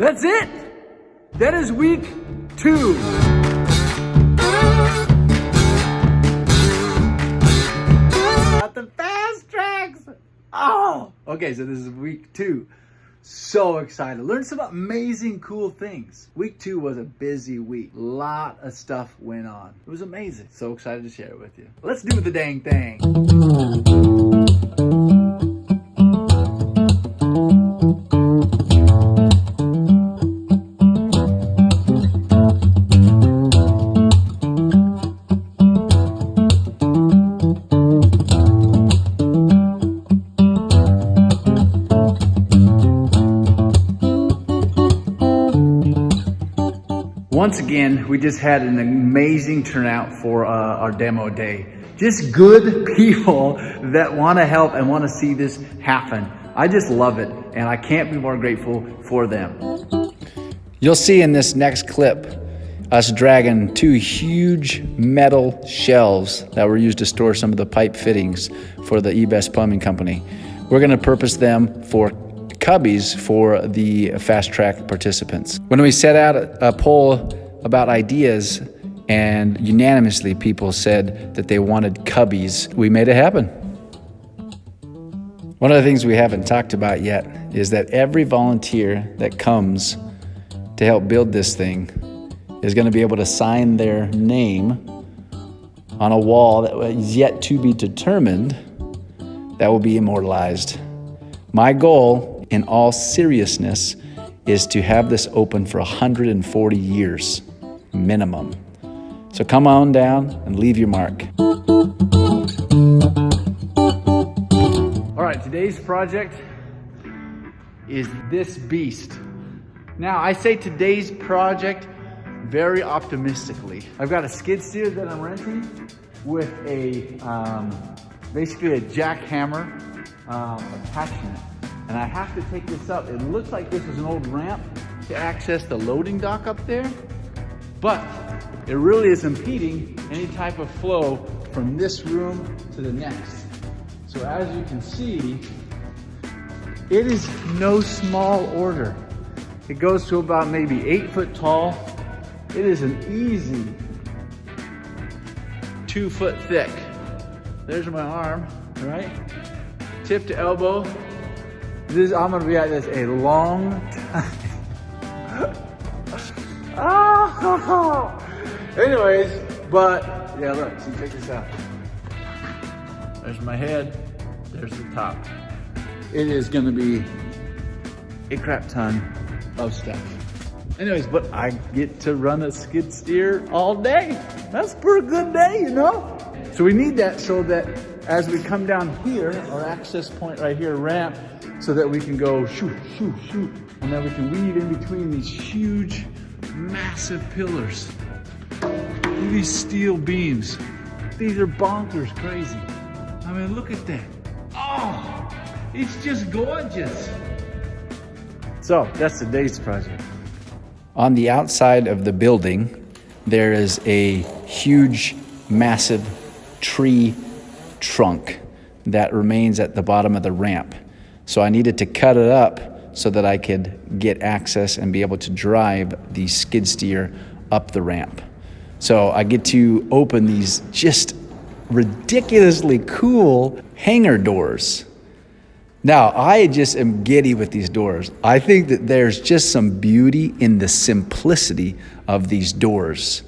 That's it. That is week 2. Got the fast tracks. Oh, okay, so this is week 2. So excited. Learned some amazing, cool things. Week 2 was a busy week. A lot of stuff went on. It was amazing. So excited to share it with you. Let's do the dang thing. Once again, we just had an amazing turnout for our demo day. Just good people that want to help and want to see this happen. I just love it, and I can't be more grateful for them. You'll see in this next clip us dragging 2 huge metal shelves that were used to store some of the pipe fittings for the eBest Plumbing Company. We're going to purpose them for cubbies for the fast track participants. When we set out a poll about ideas and unanimously people said that they wanted cubbies, we made it happen. One of the things we haven't talked about yet is that every volunteer that comes to help build this thing is going to be able to sign their name on a wall that is yet to be determined that will be immortalized. My goal, in all seriousness, is to have this open for 140 years minimum. So come on down and leave your mark. All right, today's project is this beast. Now, I say today's project very optimistically. I've got a skid steer that I'm renting with a basically a jackhammer attachment. And I have to take this up. It looks like this is an old ramp to access the loading dock up there, but it really is impeding any type of flow from this room to the next. So as you can see, it is no small order. It goes to about maybe 8 foot tall. It is an easy 2 foot thick. There's my arm, right? Tip to elbow. I'm gonna be at this a long time. Oh. Anyways, but yeah, look, see, check this out. There's my head, there's the top. It is gonna be a crap ton of stuff. Anyways, but I get to run a skid steer all day. That's a pretty good day, you know? So we need that so that as we come down here, our access point right here, ramp, so that we can go shoot, shoot, shoot. And then we can weave in between these huge, massive pillars. Look at these steel beams. These are bonkers crazy. I mean, look at that. Oh, it's just gorgeous. So that's today's project. On the outside of the building, there is a huge, massive tree trunk that remains at the bottom of the ramp. So I needed to cut it up so that I could get access and be able to drive the skid steer up the ramp. So I get to open these just ridiculously cool hangar doors. Now, I just am giddy with these doors. I think that there's just some beauty in the simplicity of these doors.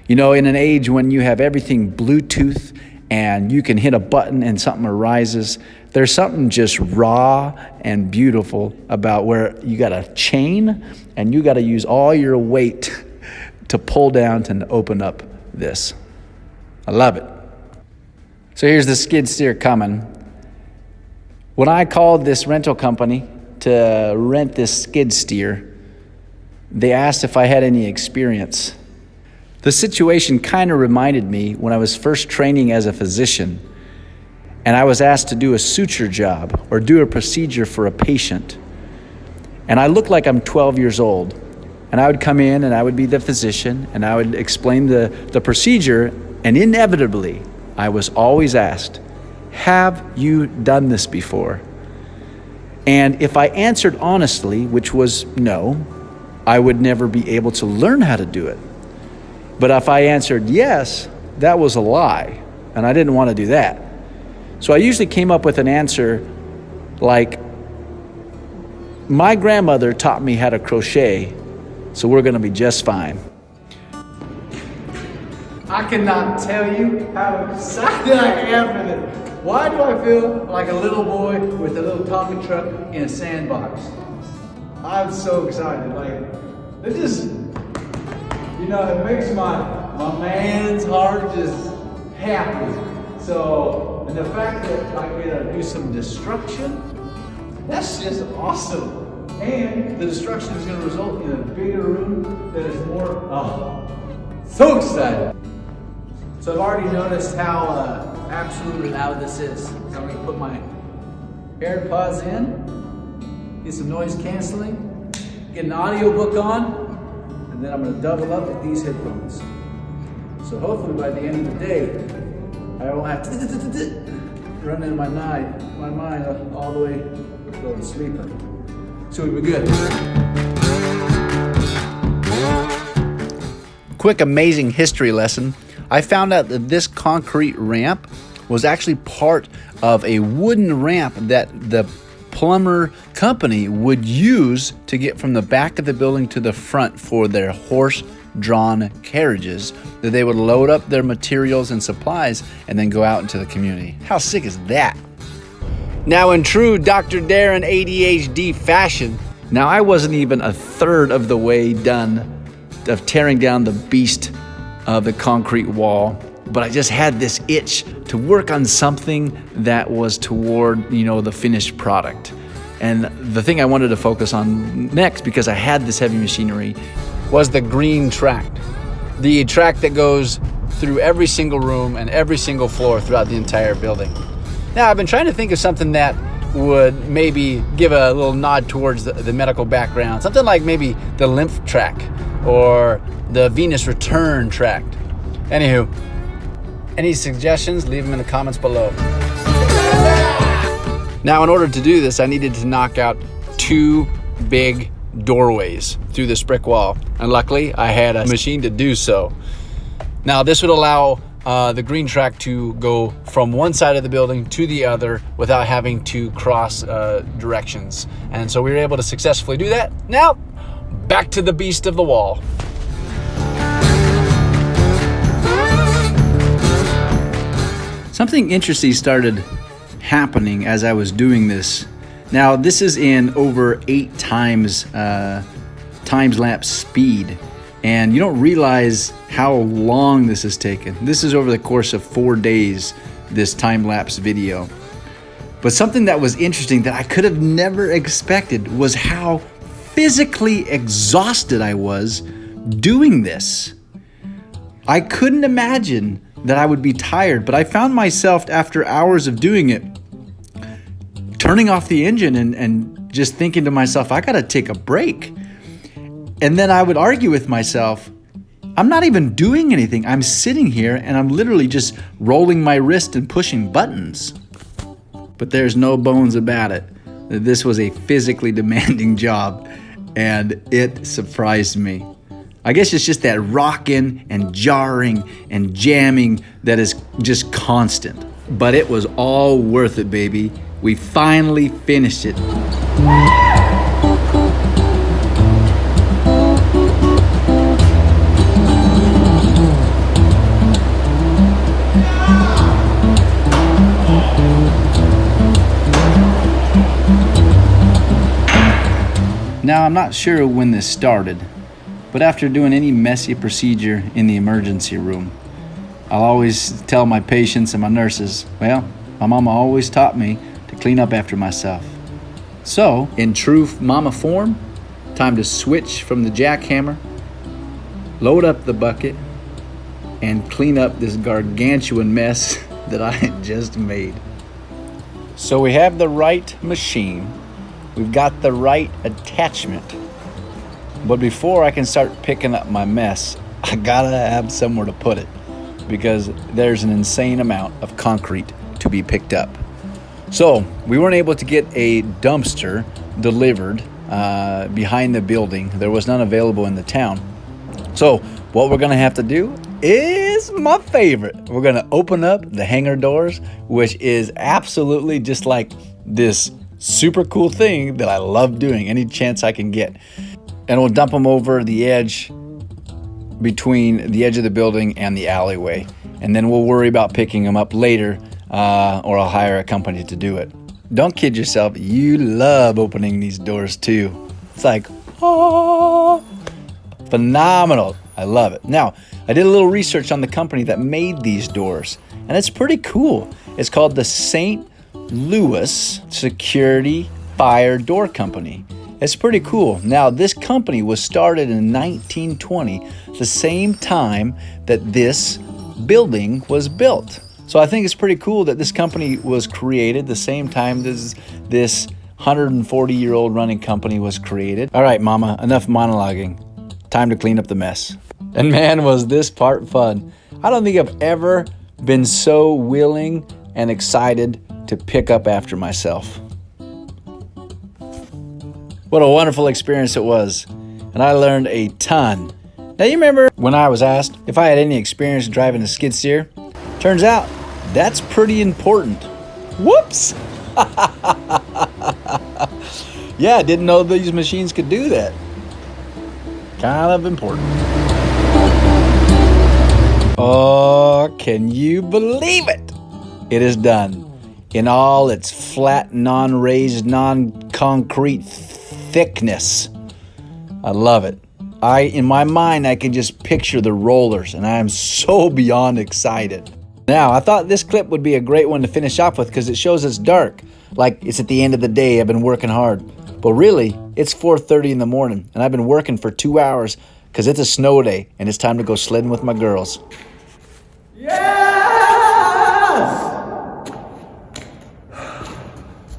You know, in an age when you have everything Bluetooth and you can hit a button and something arises, there's something just raw and beautiful about where you got a chain and you got to use all your weight to pull down to open up this. I love it. So here's the skid steer coming. When I called this rental company to rent this skid steer, they asked if I had any experience. The situation kind of reminded me when I was first training as a physician and I was asked to do a suture job or do a procedure for a patient. And I looked like I'm 12 years old. And I would come in and I would be the physician and I would explain the procedure, and inevitably I was always asked, have you done this before? And if I answered honestly, which was no, I would never be able to learn how to do it. But if I answered yes, that was a lie, and I didn't want to do that. So I usually came up with an answer like, my grandmother taught me how to crochet, so we're gonna be just fine. I cannot tell you how excited I am for this. Why do I feel like a little boy with a little Tommy truck in a sandbox? I'm so excited. Like, it just, you know, it makes my man's heart just happy. So, and the fact that I get to do some destruction, that's just awesome. And the destruction is going to result in a bigger room that is more, so excited. So I've already noticed how absolutely loud this is. So I'm going to put my AirPods in, get some noise canceling, get an audiobook on, and then I'm going to double up with these headphones. So hopefully by the end of the day, I won't have to run in my mind all the way going to sleep. So we'll be good. Quick amazing history lesson. I found out that this concrete ramp was actually part of a wooden ramp that the plumber company would use to get from the back of the building to the front for their horse-drawn carriages, that they would load up their materials and supplies and then go out into the community. How sick is that? Now, in true Dr. Darren ADHD fashion, now I wasn't even a third of the way done of tearing down the beast of the concrete wall, but I just had this itch to work on something that was toward, you know, the finished product. And the thing I wanted to focus on next, because I had this heavy machinery, was the green tract. The tract that goes through every single room and every single floor throughout the entire building. Now, I've been trying to think of something that would maybe give a little nod towards the medical background. Something like maybe the lymph tract or the venous return tract. Anywho, any suggestions, leave them in the comments below. Now, in order to do this, I needed to knock out 2 big doorways through this brick wall. And luckily, I had a machine to do so. Now, this would allow the green tract to go from one side of the building to the other without having to cross directions. And so we were able to successfully do that. Now, back to the beast of the wall. Something interesting started happening as I was doing this. Now, this is in over 8 times time-lapse speed, and you don't realize how long this has taken. This is over the course of 4 days, this time-lapse video. But something that was interesting that I could have never expected was how physically exhausted I was doing this. I couldn't imagine that I would be tired, but I found myself after hours of doing it, turning off the engine and just thinking to myself, I gotta take a break. And then I would argue with myself, I'm not even doing anything. I'm sitting here and I'm literally just rolling my wrist and pushing buttons. But there's no bones about it. This was a physically demanding job, and it surprised me. I guess it's just that rocking and jarring and jamming that is just constant. But it was all worth it, baby. We finally finished it. Now, I'm not sure when this started, but after doing any messy procedure in the emergency room, I'll always tell my patients and my nurses, well, my mama always taught me to clean up after myself. So, in true mama form, time to switch from the jackhammer, load up the bucket, and clean up this gargantuan mess that I had just made. So we have the right machine, we've got the right attachment, but before I can start picking up my mess, I gotta have somewhere to put it, because there's an insane amount of concrete to be picked up. So we weren't able to get a dumpster delivered behind the building. There was none available in the town. So what we're gonna have to do is my favorite. We're gonna open up the hangar doors, which is absolutely just like this super cool thing that I love doing any chance I can get. And we'll dump them over the edge, between the edge of the building and the alleyway. And then we'll worry about picking them up later, or I'll hire a company to do it. Don't kid yourself, you love opening these doors too. It's like, oh, phenomenal. I love it. Now, I did a little research on the company that made these doors, and it's pretty cool. It's called the St. Louis Security Fire Door Company. It's pretty cool. Now, this company was started in 1920, the same time that this building was built. So I think it's pretty cool that this company was created the same time as this 140-year-old running company was created. All right, Mama, enough monologuing. Time to clean up the mess. And man, was this part fun. I don't think I've ever been so willing and excited to pick up after myself. What a wonderful experience it was. And I learned a ton. Now, you remember when I was asked if I had any experience driving a skid steer? Turns out that's pretty important. Whoops! Yeah, I didn't know these machines could do that. Kind of important. Oh, can you believe it? It is done. In all its flat, non-raised, non-concrete thickness. I love it. In my mind, I can just picture the rollers, and I am so beyond excited. Now, I thought this clip would be a great one to finish off with because it shows it's dark. Like it's at the end of the day, I've been working hard. But really, it's 4:30 in the morning, and I've been working for 2 hours because it's a snow day, and it's time to go sledding with my girls. Yes!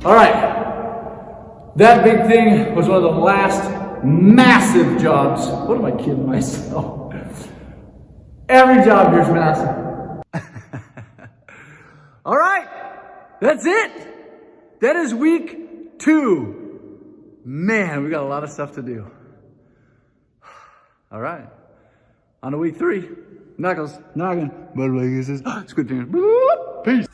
All right. That big thing was one of the last massive jobs. What am I kidding myself? Every job here is massive. All right, that's it. That is week 2. Man, we got a lot of stuff to do. All right, on to week 3. Knuckles, noggin, butterfly kisses, squid fingers. Peace.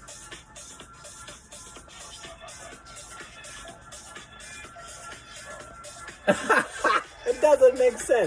It doesn't make sense.